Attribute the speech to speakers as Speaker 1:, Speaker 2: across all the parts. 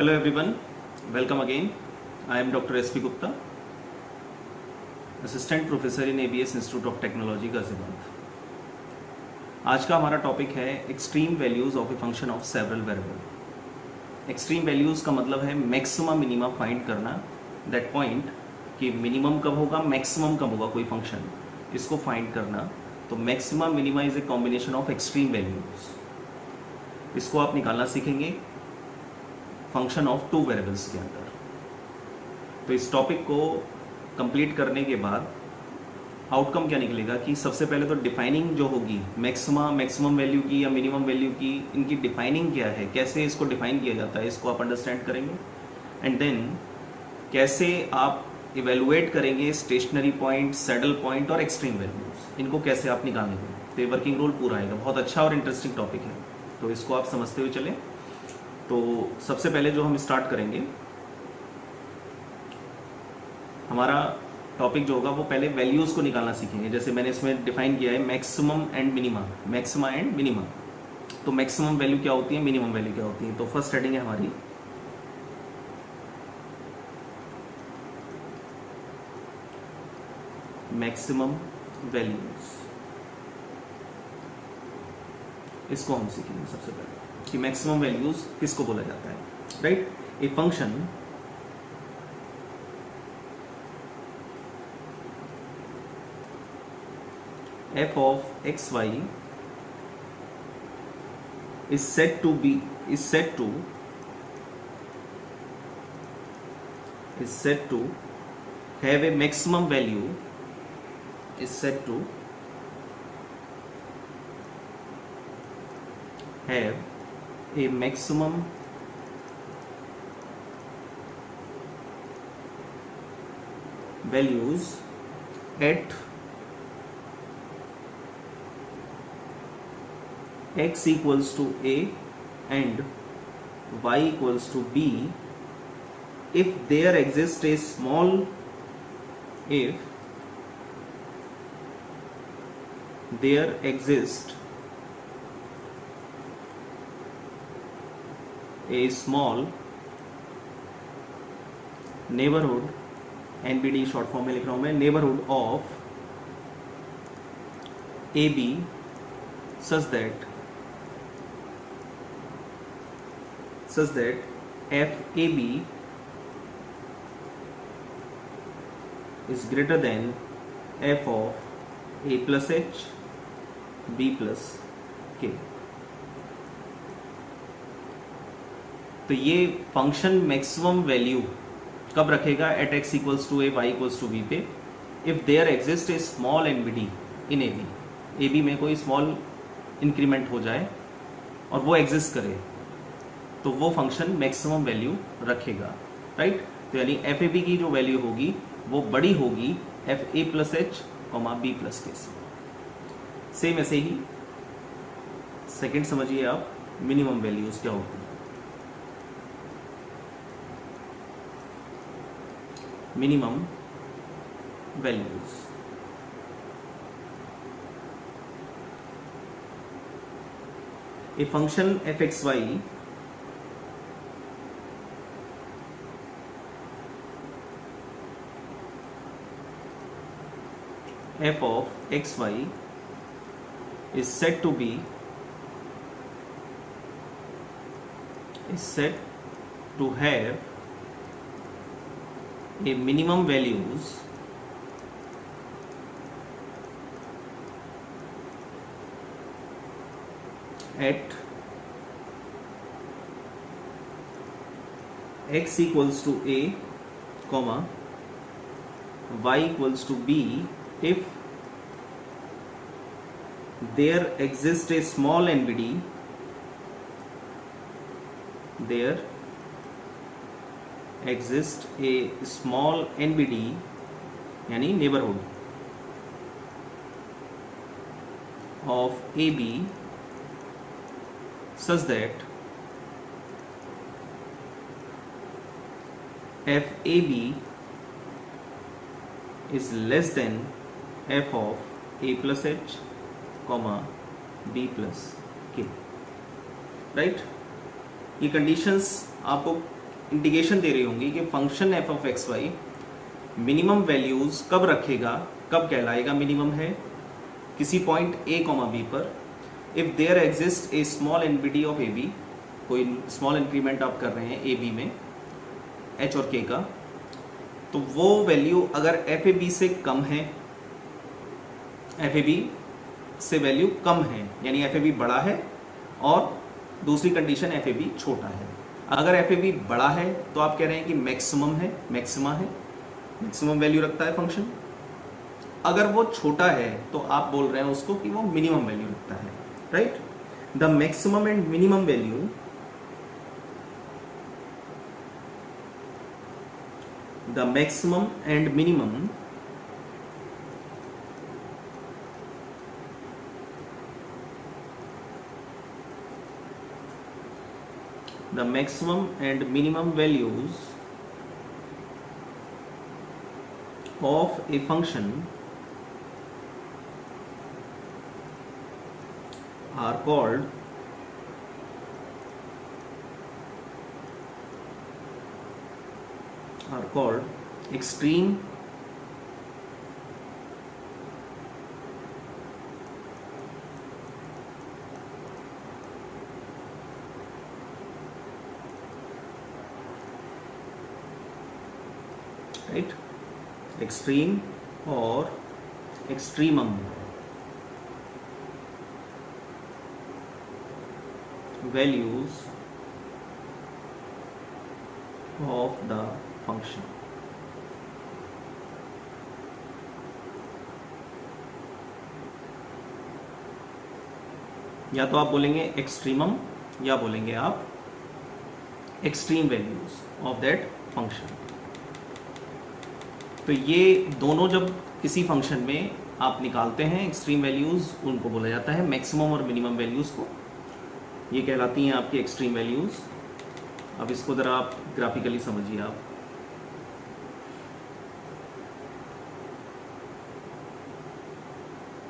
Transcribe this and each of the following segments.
Speaker 1: Hello everyone, welcome again. I am Dr. S.P. Gupta, Assistant Professor in ABS Institute of Technology, Ghaziabad. आज का हमारा topic है extreme values of a function of several variable. Extreme values का मतलब है maximum minimum find करना, that point कि minimum कब होगा मैक्सिमम कब होगा कोई फंक्शन, इसको फाइंड करना। तो maximum minima is a combination of extreme values, इसको आप निकालना सीखेंगे फंक्शन ऑफ टू वेरिएबल्स के अंदर। तो इस टॉपिक को कंप्लीट करने के बाद आउटकम क्या निकलेगा कि सबसे पहले तो डिफाइनिंग जो होगी मैक्सिमम वैल्यू की या मिनिमम वैल्यू की, इनकी डिफाइनिंग क्या है, कैसे इसको डिफाइन किया जाता है, इसको आप अंडरस्टैंड करेंगे। एंड देन कैसे आप इवेलुएट करेंगे स्टेशनरी पॉइंट, सैडल पॉइंट और एक्सट्रीम वैल्यूज, इनको कैसे आप निकालेंगे। तो ये वर्किंग रूल पूरा आएगा। बहुत अच्छा और इंटरेस्टिंग टॉपिक है, तो इसको आप समझते हुए चलें। तो सबसे पहले जो हम स्टार्ट करेंगे, हमारा टॉपिक जो होगा वो पहले वैल्यूज को निकालना सीखेंगे। जैसे मैंने इसमें डिफाइन किया है maximum and minima, maxima and minima. तो मैक्सिमम वैल्यू क्या होती है, मिनिमम वैल्यू क्या होती है। तो फर्स्ट हेडिंग है हमारी मैक्सिमम वैल्यूज। इसको हम सीखेंगे सबसे पहले कि मैक्सिमम वैल्यूज किसको बोला जाता है, right. A function f of xy is said to have a maximum value, is said to have a maximum values at x equals to a and y equals to b if there exists a small neighborhood, NBD short form में लिख रहा हूं मैं, neighborhood of AB such that FAB is greater than f of a plus h b plus k। तो ये function maximum value कब रखेगा, at x equals to a, y equals to b पे, if there exist a small NBD in AB में कोई small increment हो जाए और वो एग्जिस्ट करे, तो वो फंक्शन मैक्सिमम वैल्यू रखेगा, राइट। तो यानी FAB की जो वैल्यू होगी वो बड़ी होगी FA plus H B plus के से। सेम ऐसे ही सेकंड समझिए आप, मिनिमम वैल्यूज क्या होती है। Minimum values a function fxy f of xy is said to have a minimum values at x equals to a, y equals to b if there exists a small NBD, यानी neighborhood of AB such that FAB is less than f of a plus h, b plus k, right. ये conditions आपको indication दे रही होंगी कि function F of X Y minimum values कब रखेगा, कब कहलाएगा मिनिमम है, किसी पॉइंट ए कॉमा बी पर, if there exist a small neighbourhood of A B, कोई स्मॉल इंक्रीमेंट आप कर रहे हैं ए बी में एच और के का, तो वो वैल्यू अगर एफ ए बी से कम है, एफ ए बी से वैल्यू कम है, यानी एफ ए बी बड़ा है, और दूसरी कंडीशन एफ ए बी छोटा है। अगर एफ ए बी बड़ा है तो आप कह रहे हैं कि मैक्सिमम है, मैक्सिमा है, मैक्सिमम वैल्यू रखता है फंक्शन। अगर वो छोटा है तो आप बोल रहे हैं उसको कि वो मिनिमम वैल्यू रखता है, right. The maximum and minimum value, the maximum and minimum the maximum and minimum values of a function are called extreme right, extreme or extremum values of the function। या तो आप बोलेंगे extremum या बोलेंगे आप extreme values of that function. तो ये दोनों जब किसी फंक्शन में आप निकालते हैं एक्सट्रीम वैल्यूज, उनको बोला जाता है मैक्सिमम और मिनिमम वैल्यूज को, ये कहलाती हैं आपकी एक्सट्रीम वैल्यूज। अब इसको ज़रा आप ग्राफिकली समझिए। आप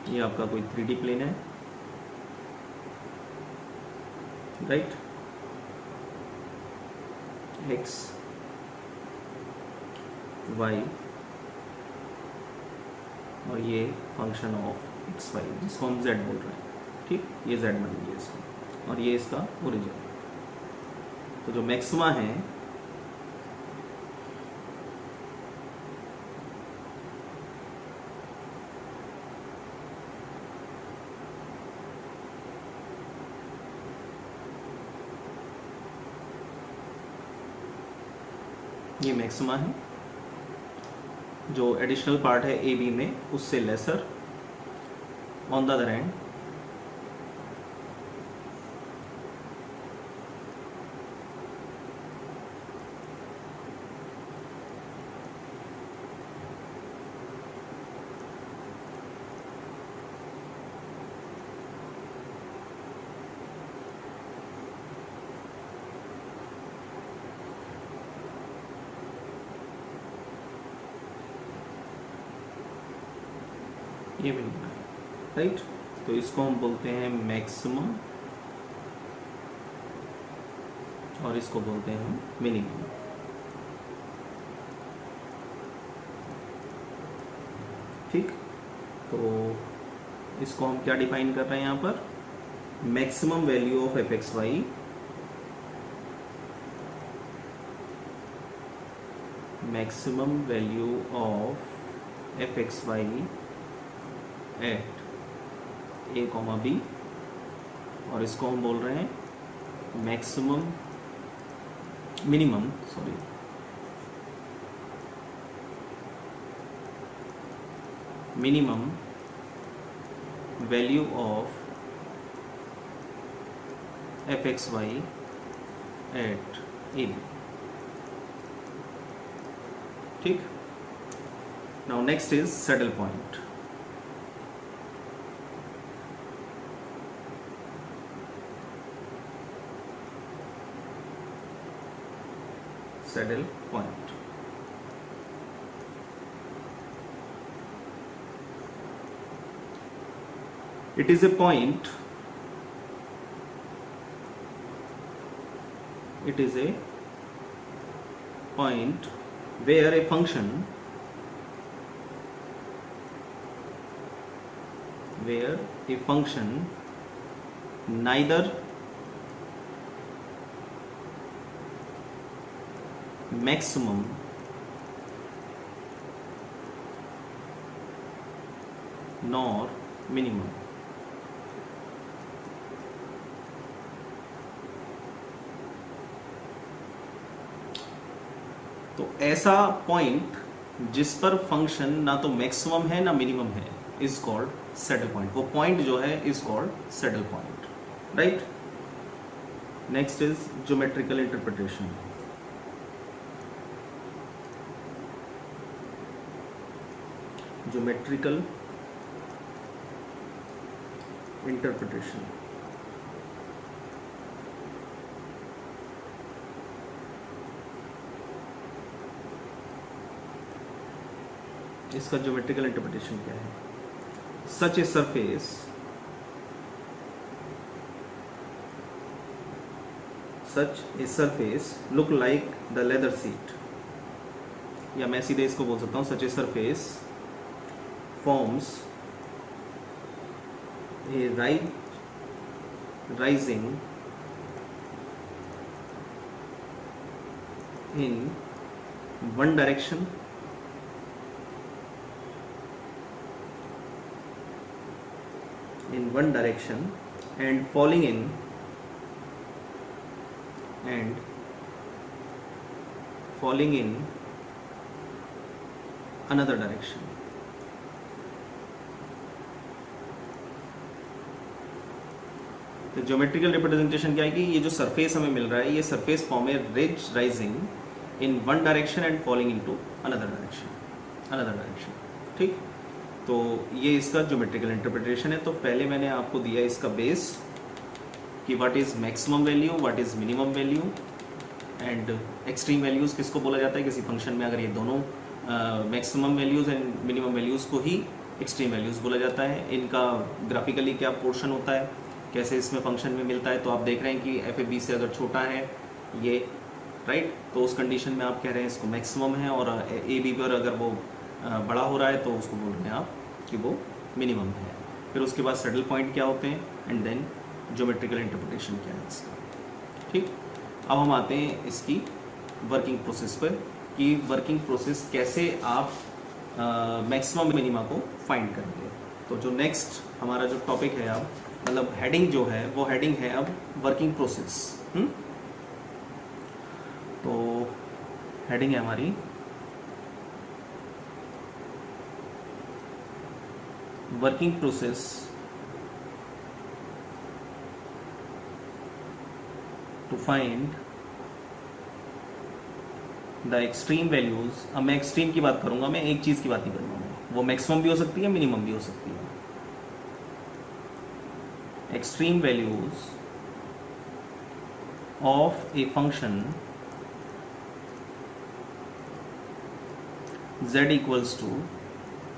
Speaker 1: ये आपका कोई 3D प्लेन है, राइट, एक्स वाई, और ये फंक्शन ऑफ एक्स वाई जिसको हम z बोल रहे हैं, ठीक, ये z मान लीजिए इसको, और ये इसका ओरिजिन। तो जो मैक्सिमा है ये मैक्सिमा है, जो एडिशनल पार्ट है ए बी में उससे lesser, on the other end ये मिनिमम है, राइट। तो इसको हम बोलते हैं मैक्सिमम और इसको बोलते हैं हम मिनिमम, ठीक। तो इसको हम क्या डिफाइन कर रहे हैं यहाँ पर, maximum value of F X Y maximum value of F X Y at A comma B, और इसको हम बोल रहे हैं maximum minimum minimum value of F X Y at A B, ठीक। Now next is saddle point. Saddle point, it is a point, it is a point where a function neither maximum nor minimum. तो ऐसा point जिस पर function ना तो maximum है ना minimum है इज कॉल्ड सैडल पॉइंट. वो पॉइंट जो है is called saddle point. Right. Next is geometrical interpretation. Geometrical interpretation. इसका ज्योमेट्रिकल इंटरप्रिटेशन क्या है? Such a surface look like the leather seat. या मैं सीधे इसको बोल सकता हूं, such a surface forms a rising in one direction and falling in another direction. तो ज्योमेट्रिकल रिप्रेजेंटेशन क्या है कि ये जो सरफेस हमें मिल रहा है, ये सरफेस फॉर्म है ridge rising in one direction and falling into another direction. ठीक. तो ये इसका ज्योमेट्रिकल इंटरप्रिटेशन है. तो पहले मैंने आपको दिया इसका बेस कि what is maximum value, what is minimum value and extreme values किसको बोला जाता है किसी फंक्शन में. अगर ये दोनों maximum values and minimum values को ही एक्सट्रीम वैल्यूज़ बोला जाता है. इनका ग्राफिकली क्या पोर्शन होता है, कैसे इसमें फंक्शन में मिलता है. तो आप देख रहे हैं कि एफ ए बी से अगर छोटा है ये, राइट, तो उस कंडीशन में आप कह रहे हैं इसको मैक्सिमम है, और ए बी पर अगर वो बड़ा हो रहा है तो उसको बोल रहे हैं आप कि वो मिनिमम है. फिर उसके बाद सैडल पॉइंट क्या होते हैं एंड देन ज्योमेट्रिकल इंटरप्रिटेशन क्या है इसका. ठीक. अब हम आते हैं इसकी वर्किंग प्रोसेस पर कि वर्किंग प्रोसेस कैसे आप मैक्सिमम मिनिमा को फाइंड करेंगे. तो जो नेक्स्ट हमारा जो टॉपिक है अब, मतलब हेडिंग जो है वो हेडिंग है अब वर्किंग प्रोसेस. तो हेडिंग है हमारी working process to find the extreme values. अब मैं एक्सट्रीम की बात करूंगा, मैं एक चीज की बात नहीं करूंगा. मैं वो मैक्सिमम भी हो सकती है, मिनिमम भी हो सकती है. Extreme values of a function z equals to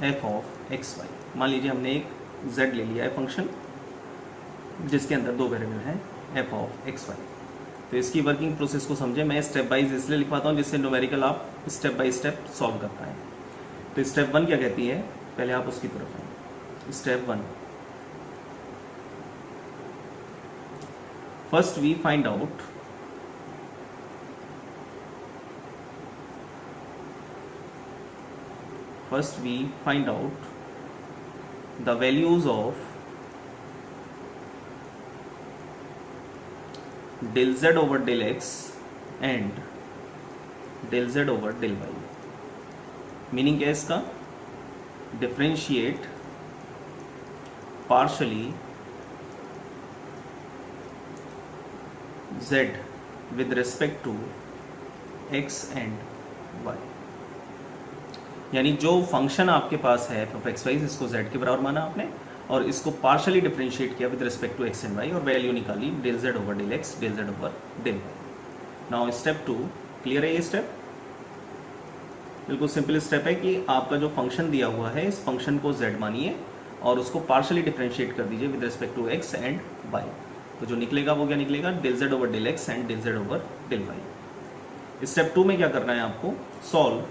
Speaker 1: F of X Y. मान लीजिए हमने एक z ले लिया है फंक्शन जिसके अंदर दो वेरिएबल हैं f ऑफ एक्स वाई. तो इसकी वर्किंग प्रोसेस को समझे. मैं स्टेप वाइज इसलिए लिखवाता हूँ जिससे न्यूमेरिकल आप स्टेप बाय स्टेप सॉल्व कर पाएँ. तो स्टेप 1 क्या कहती है, पहले आप उसकी तरफ आए. Step 1, first we find out the values of del z over del x and del z over del y. Meaning क्या है इसका? Differentiate partially z with respect to x and y. यानी जो फंक्शन आपके पास है f एक्स वाई, इसको z के बराबर माना आपने और इसको पार्शली डिफरेंशिएट किया with respect to x and y और वैल्यू निकाली del z over del x, del z over del y. Now step 2, clear है ये स्टेप? बिल्कुल सिंपल स्टेप है कि आपका जो फंक्शन दिया हुआ है इस फंक्शन को z मानिए और उसको पार्शली डिफरेंशिएट कर दीजिए with respect to x and y. तो जो निकलेगा वो क्या निकलेगा? Del z over del x and del z over del y. Step 2 में क्या करना है आपको, solve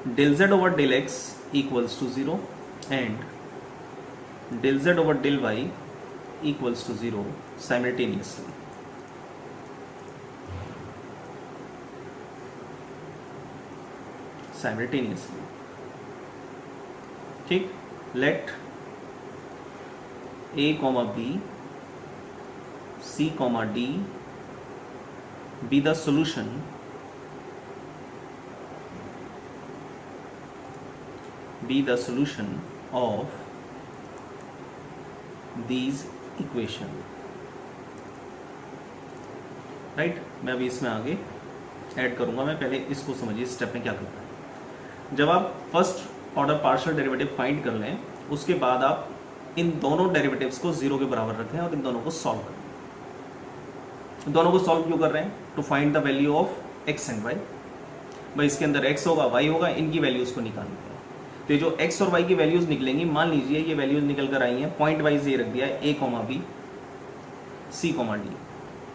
Speaker 1: del z over del x equals to 0 and del z over del y equals to 0 simultaneously. ठीक, let a comma b c comma d be the solution of these equation. Right, मैं अभी इसमें आगे add करूंगा, मैं पहले इसको समझिए स्टेप में क्या करना है। जब आप first order partial derivative find कर लें, उसके बाद आप इन दोनों डेरिवेटिव्स को 0 के बराबर रखें और इन दोनों को सॉल्व करें। दोनों को सॉल्व क्यों कर रहे हैं, to find the value of X and Y. भाई इसके अंदर एक्स होगा, वाई होगा, इनकी वैल्यूज को निकालनी है। तो ये जो एक्स और वाई की वैल्यूज निकलेंगी, मान लीजिए ये वैल्यूज निकल कर आई हैं, पॉइंट वाइज ये रख दिया है, A comma B C comma D.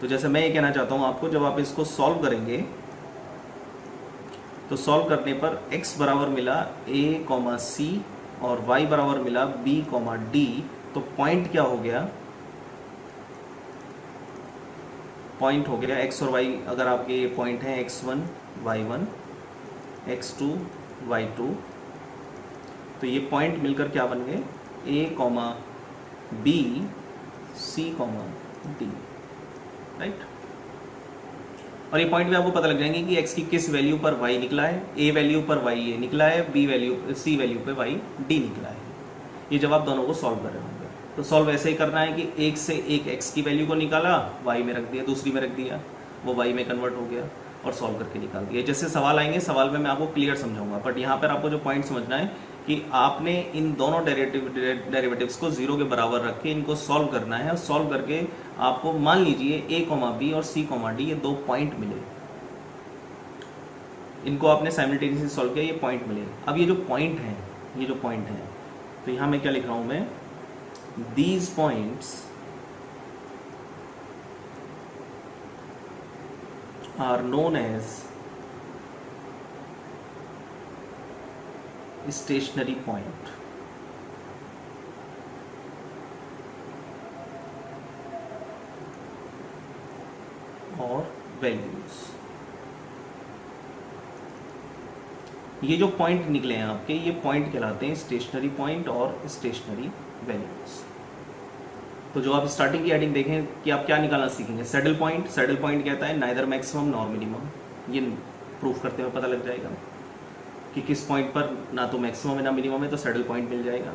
Speaker 1: तो जैसे मैं ये कहना चाहता हूं आपको, जब आप इसको सॉल्व करेंगे तो सॉल्व करने पर x बराबर मिला a कॉमा सी और y बराबर मिला b कॉमा डी। तो पॉइंट क्या हो गया, पॉइंट हो गया x और y, अगर आपके ये पॉइंट हैं x1 y1 x2 y2, तो ये पॉइंट मिलकर क्या बन गए, a comma B C comma D. Right, और ये पॉइंट भी आपको पता लग जाएंगे कि x की किस वैल्यू पर y निकला है, a वैल्यू पर y ये निकला है, b वैल्यू c वैल्यू पे y d निकला है। ये जब आप दोनों को सॉल्व कर रहे होंगे, तो सॉल्व ऐसे ही करना है कि एक से एक x की वैल्यू को निकाला, y में रख दिया, दूसरी में रख दिया, वो y में कन्वर्ट हो गया और सॉल्व करके निकाल दिया। जैसे सवाल आएंगे, सवाल में मैं आपको क्लियर समझाऊंगा, बट यहाँ पर आपको जो पॉइंट समझना है कि आपने इन दोनों डेरिवेटिव्स को 0 के बराबर रख के इनको सॉल्व करना है। और सॉल्व करके आपको मान लीजिए a कॉमा बी और c कॉमा डी ये दो पॉइंट मिले, इनको आपने साइमल्टेनियसली सॉल्व किया, ये पॉइंट मिले। अब ये जो पॉइंट है, तो यहाँ मैं क्या लिख रहा हूँ मैं, these points are known as stationary point. और वैल्यूज, ये जो पॉइंट निकले हैं आपके, ये पॉइंट कहलाते हैं स्टेशनरी पॉइंट और स्टेशनरी वैल्यूज। तो जो आप स्टार्टिंग की हेडिंग देखें कि आप क्या निकालना सीखेंगे, सैडल पॉइंट। सैडल पॉइंट कहता है नाइदर मैक्सिमम नॉर मिनिमम। ये प्रूफ करते हुए पता लग जाएगा कि किस पॉइंट पर ना तो मैक्सिमम है ना मिनिमम है, तो सैडल पॉइंट मिल जाएगा।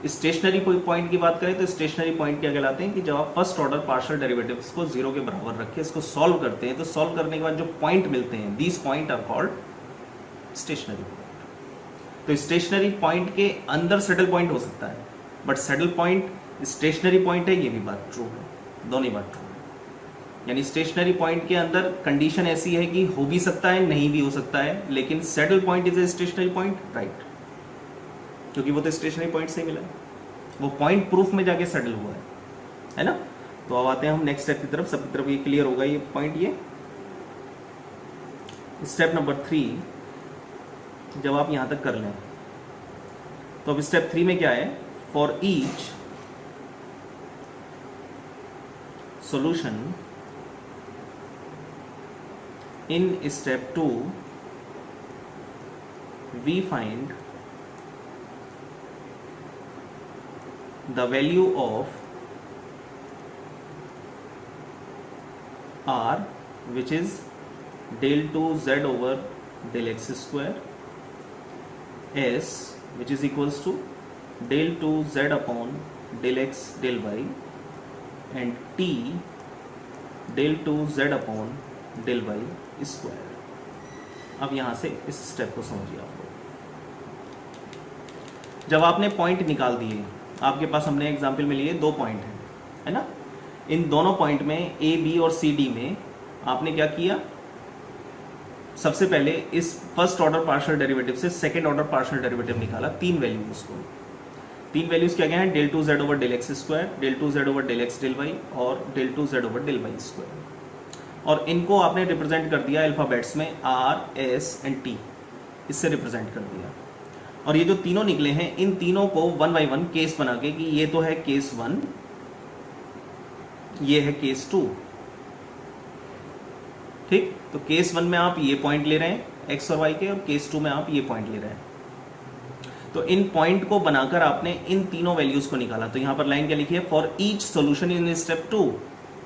Speaker 1: स्टेशनरी पॉइंट की बात करें तो स्टेशनरी पॉइंट क्या कहलाते हैं कि जब आप फर्स्ट ऑर्डर पार्शियल डेरिवेटिव्स को 0 के बराबर रख के इसको सॉल्व करते हैं, तो सॉल्व करने के बाद जो पॉइंट मिलते हैं, these point are called stationary point. तो स्टेशनरी पॉइंट के अंदर सैडल पॉइंट हो सकता है, but saddle point stationary point है, ये भी बात ट्रू है, दोनों बात ट्रू है। यानी स्टेशनरी पॉइंट के अंदर कंडीशन ऐसी है कि हो भी सकता है, नहीं भी हो सकता है, लेकिन saddle point is a stationary point, right, क्योंकि वो तो स्टेशनरी पॉइंट से ही मिला है, वो पॉइंट प्रूफ में जाके सैडल हुआ है ना। तो अब आते हैं हम नेक्स्ट स्टेप की तरफ, सबकी तरफ ये क्लियर होगा ये पॉइंट। ये स्टेप नंबर 3 जब आप यहां तक कर लें, तो अब स्टेप 3 में क्या है, for each solution in step 2 we find the value of r, which is del 2 z over del x square, s which is equals to del 2 z upon del x del y, and t del 2 z upon del y square. अब यहां से इस step को समझिए आप लोग। जब आपने पॉइंट निकाल दिए, आपके पास हमने एग्जांपल में लिए 2 पॉइंट है ना। इन दोनों पॉइंट में ए बी और सी डी में आपने क्या किया, सबसे पहले इस फर्स्ट ऑर्डर पार्शियल डेरिवेटिव से सेकंड ऑर्डर पार्शियल डेरिवेटिव निकाला, 3 वैल्यूज को। 3 वैल्यूज क्या हैं, del 2 z over del x square, del 2 z over del x del y और del 2 z over del y square. और इनको आपने रिप्रेजेंट कर दिया अल्फ़ाबेट्स में आर एस एंड टी, इससे रिप्रेजेंट कर दिया। और ये जो तीनों निकले हैं इन तीनों को वन बाई वन केस बना के कि ये तो है केस 1, ये है केस 2, ठीक। तो केस 1 में आप ये पॉइंट ले रहे हैं एक्स और वाई के, और केस 2 में आप ये पॉइंट ले रहे हैं। तो इन पॉइंट को बनाकर आपने इन तीनों वैल्यूज को निकाला। तो यहां पर लाइन क्या लिखी है, for each solution in step 2,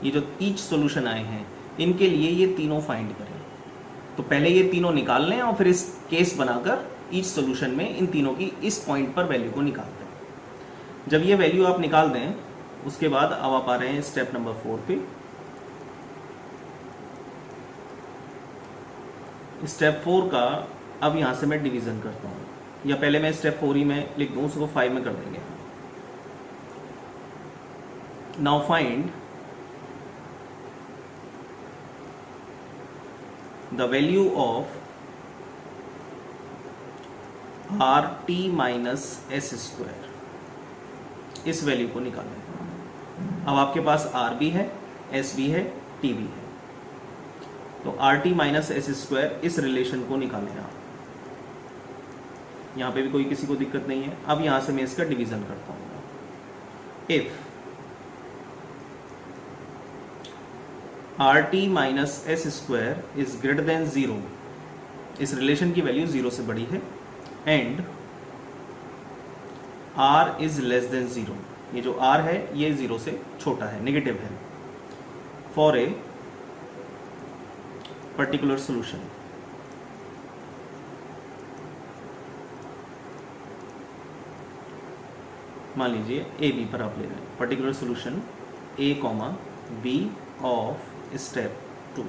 Speaker 1: ये जो ईच सोल्यूशन आए हैं इनके लिए ये तीनों फाइंड करें। तो पहले ये तीनों निकाल लें और फिर इस केस बनाकर ईच सोल्यूशन में इन तीनों की इस पॉइंट पर वैल्यू को निकाल दें। जब ये वैल्यू आप निकाल दें उसके बाद अब आप आ रहे हैं स्टेप नंबर 4 पे। स्टेप 4 का अब यहां से मैं डिवीजन करता हूं, या पहले मैं स्टेप 4 ही में लिख दूं, उसको 5 में कर देंगे। Now find the value of are T minus S square, इस वैल्यू को निकालें। अब आपके पास आर भी है, एस भी है, टी भी है, तो are T minus S square इस रिलेशन को निकालें आप। यहां पे भी कोई किसी को दिक्कत नहीं है। अब यहां से मैं इसका डिवीजन करता हूं। If R T minus S square is greater than 0, इस रिलेशन की वैल्यू 0 से बड़ी है, and R is less than 0, ये जो आर है ये 0 से छोटा है, नेगेटिव है, फॉर ए पर्टिकुलर सोल्यूशन। मान लीजिए ए बी पर आप ले रहे हैं particular solution A comma B of step 2।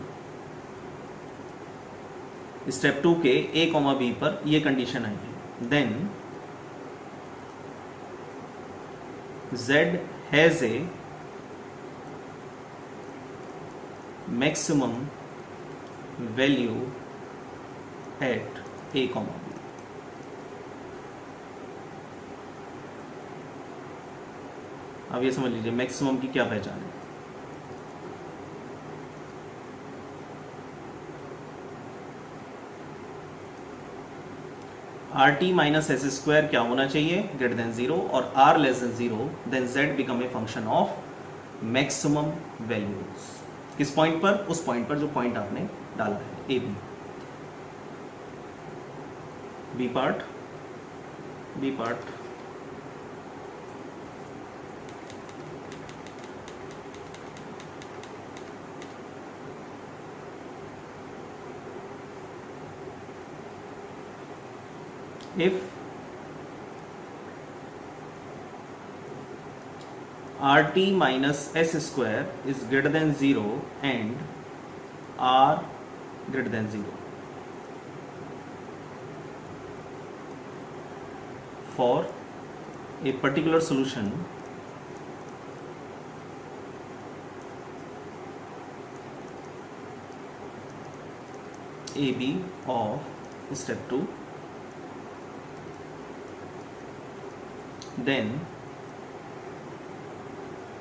Speaker 1: Step 2 के ए कॉमा बी पर ये कंडीशन आई है, then z has a maximum value at A comma B. अब ये समझ लीजिए मैक्सिमम की क्या पहचान है। R T minus S square क्या होना चाहिए, ग्रेटर देन 0, और R less than 0, then z become a function of maximum values. किस पॉइंट पर, उस पॉइंट पर जो पॉइंट आपने डाला है A B. B part if rt minus s square is greater than 0 and r greater than 0 for a particular solution AB of step 2, then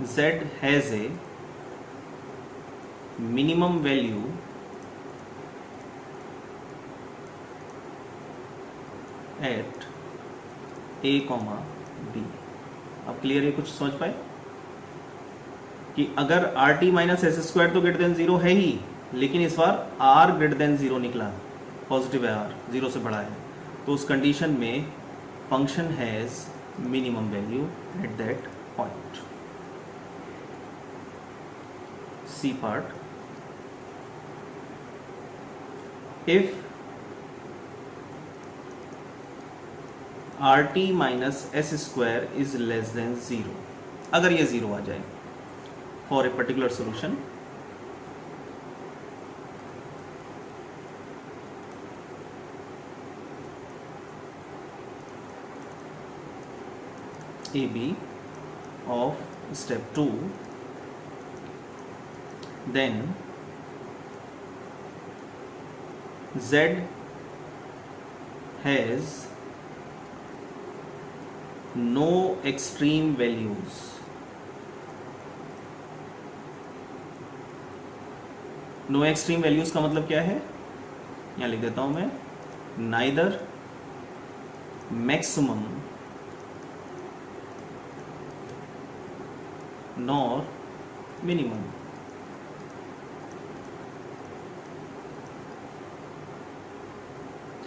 Speaker 1: z has a minimum value at a comma b। अब clear है, कुछ समझ पाए कि अगर are T minus S square तो greater than 0 है ही, लेकिन इस बार r ग्रेटर देन 0 निकला, पॉजिटिव है, r 0 से बड़ा है, तो उस कंडीशन में function has minimum value at that point। C part, if RT minus S square is less than 0, अगर ये 0 आ जाए for a particular solution, AB of step 2, then Z has no extreme values no extreme values का मतलब क्या है, यहाँ लिख देता हूं मैं, नाइदर मैक्सिमम नॉर मिनिमम।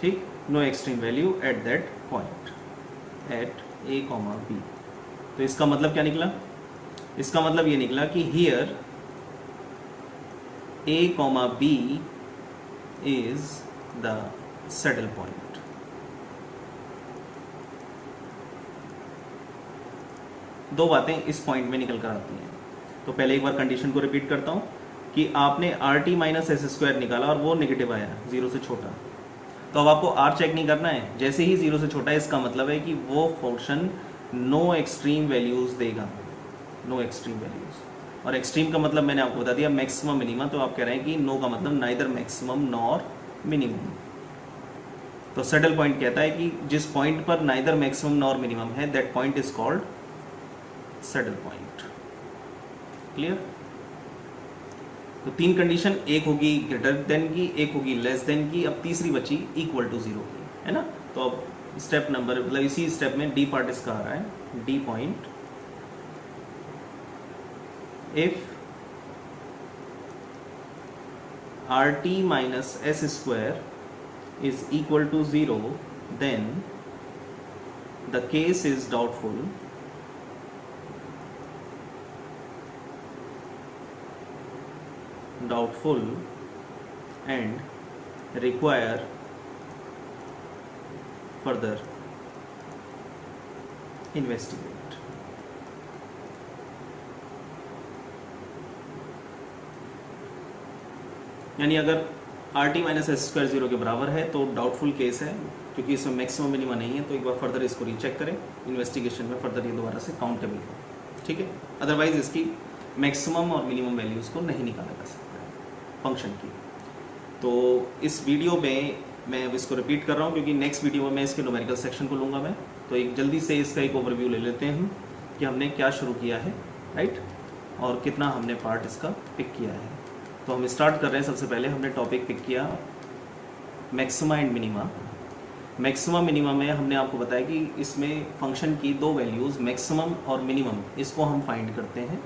Speaker 1: ठीक, no extreme value at that point at A comma B. तो इसका मतलब क्या निकला, इसका मतलब ये निकला कि here A comma B is the saddle point. दो बातें इस पॉइंट में निकल कर आती हैं। तो पहले एक बार कंडीशन को रिपीट करता हूं कि आपने are T minus S square निकाला और वो नेगेटिव आया, जीरो से छोटा। तो अब आपको आर चेक नहीं करना है, जैसे ही जीरो से छोटा है इसका मतलब है कि वो फंक्शन नो एक्सट्रीम वैल्यूज देगा, नो एक्सट्रीम वैल्यूज। और एक्सट्रीम का मतलब मैंने आपको बता दिया मैक्सिमम मिनिमम, तो आप कह रहे हैं कि नो का मतलब नाइदर मैक्सिमम नॉर मिनिमम। तो सैडल पॉइंट कहता है कि जिस पॉइंट पर नाइदर मैक्सिमम नॉर मिनिमम है that point is called saddle point. Clear? तो तीन कंडीशन, एक होगी ग्रेटर देन की, एक होगी लेस देन की, अब तीसरी बची इक्वल टू जीरो की, है ना। तो अब स्टेप नंबर, मतलब इसी स्टेप में डी पार्ट इसका आ रहा है, D point, if R T minus S square is equal to 0, then the case is doubtful and require further investigate। यानी अगर are T minus S square zero के बराबर है तो डाउटफुल केस है, क्योंकि इसमें मैक्सिमम मिनिमम नहीं है। तो एक बार फर्दर इसको रीचेक करें, इन्वेस्टिगेशन में फर्दर ये दोबारा से काउंटेबल हो, ठीक है। अदरवाइज इसकी मैक्सिमम और मिनिमम वैल्यूज़ को नहीं निकाला जा सकता है फंक्शन की। तो इस वीडियो में मैं अब इसको रिपीट कर रहा हूँ क्योंकि नेक्स्ट वीडियो में मैं इसके न्यूमेरिकल सेक्शन को लूँगा मैं। तो एक जल्दी से इसका एक ओवरव्यू ले लेते हैं कि हमने क्या शुरू किया है, राइट, और कितना हमने पार्ट इसका पिक किया है। तो हम स्टार्ट कर रहे हैं। सबसे पहले हमने टॉपिक पिक किया maxima and minima. Maxima minima में हमने आपको बताया कि इसमें फंक्शन की दो वैल्यूज़ मैक्सिमम और मिनिमम, इसको हम फाइंड करते हैं।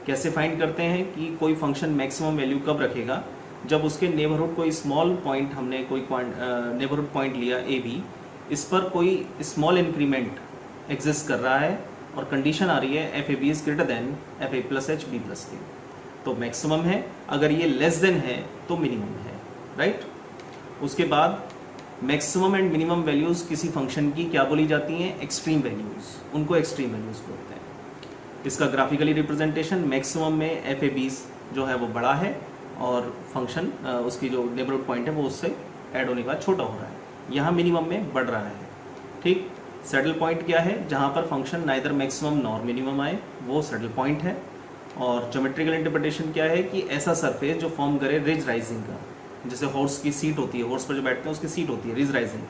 Speaker 1: कैसे फाइंड करते हैं कि कोई फंक्शन मैक्सिमम वैल्यू कब रखेगा, जब उसके नेबरहुड कोई स्मॉल पॉइंट, हमने कोई नेबरहुड पॉइंट लिया ए बी, इस पर कोई स्मॉल इंक्रीमेंट एग्जिस्ट कर रहा है और कंडीशन आ रही है F A B is greater than F A plus H B plus K, तो मैक्सिमम है। अगर ये लेस देन है तो मिनिमम है, राइट। उसके बाद मैक्सिमम एंड मिनिमम वैल्यूज़ किसी फंक्शन की क्या बोली जाती हैं, एक्सट्रीम वैल्यूज़, उनको एक्सट्रीम वैल्यूज़ बोलते हैं। इसका ग्राफिकली रिप्रेजेंटेशन, मैक्सिमम में एफ ए बीज जो है वो बड़ा है और फंक्शन उसकी जो नेबरहुड पॉइंट है वो उससे ऐड होने के बाद छोटा हो रहा है, यहाँ मिनिमम में बढ़ रहा है, ठीक। सैडल पॉइंट क्या है, जहाँ पर function neither maximum nor minimum आए, वो सैडल पॉइंट है। और ज्योमेट्रिकल इंटरप्रिटेशन क्या है कि ऐसा सरफेस जो फॉर्म करे रिज राइजिंग का, जैसे हॉर्स की सीट होती है, हॉर्स पर जो बैठते हैं उसकी सीट होती है ridge rising,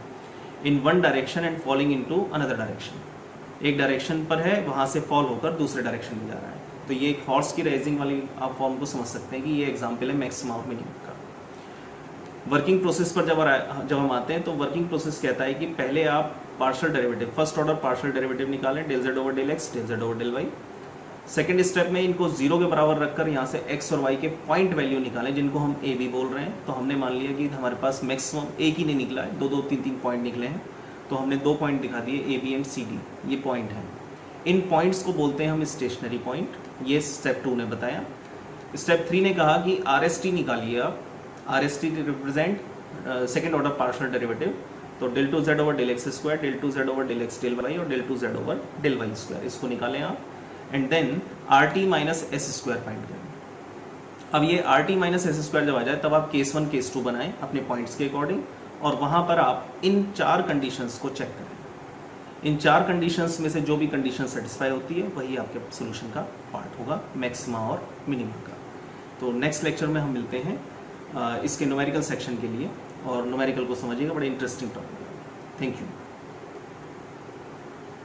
Speaker 1: in one direction and falling into another direction. एक डायरेक्शन पर है, वहाँ से फॉल होकर दूसरे डायरेक्शन में जा रहा है। तो ये एक हॉर्स की राइजिंग वाली आप फॉर्म को समझ सकते हैं कि ये एग्जाम्पल है मैक्सिमम और मिनिमम का। वर्किंग प्रोसेस पर जब हम आते हैं तो वर्किंग प्रोसेस कहता है कि पहले आप partial derivative, first order partial derivative निकालें, del Z over del X, del Z over del Y. Second step में इनको जीरो के बराबर रखकर यहाँ से एक्स और वाई के पॉइंट वैल्यू निकालें, जिनको हम ए बी बोल रहे हैं। तो हमने मान लिया कि हमारे पास मैक्सिमम एक ही नहीं निकला है, दो दो तीन तीन पॉइंट निकले हैं, तो हमने दो पॉइंट दिखा दिए A B and C D, ये पॉइंट हैं। इन पॉइंट्स को बोलते हैं हम स्टेशनरी पॉइंट, ये स्टेप 2 ने बताया। स्टेप 3 ने कहा कि आर एस टी निकालिए आप, R S T represent second order partial derivative, तो del two Z over del X square, del two Z over del X del Y और del two Z over del Y square, इसको निकालें आप। And then R T minus S square find करें। अब ये R T minus S square जब आ जाए तब आप केस 1 केस 2 बनाएं अपने पॉइंट्स के अकॉर्डिंग, और वहाँ पर आप इन 4 कंडीशंस को चेक करें। इन 4 कंडीशंस में से जो भी कंडीशन सेटिस्फाई होती है वही आपके सोल्यूशन का पार्ट होगा, मैक्सिमा और मिनिमम का। तो नेक्स्ट लेक्चर में हम मिलते हैं इसके न्यूमेरिकल सेक्शन के लिए, और न्यूमेरिकल को समझिएगा, बड़ा इंटरेस्टिंग टॉपिक है। Thank you.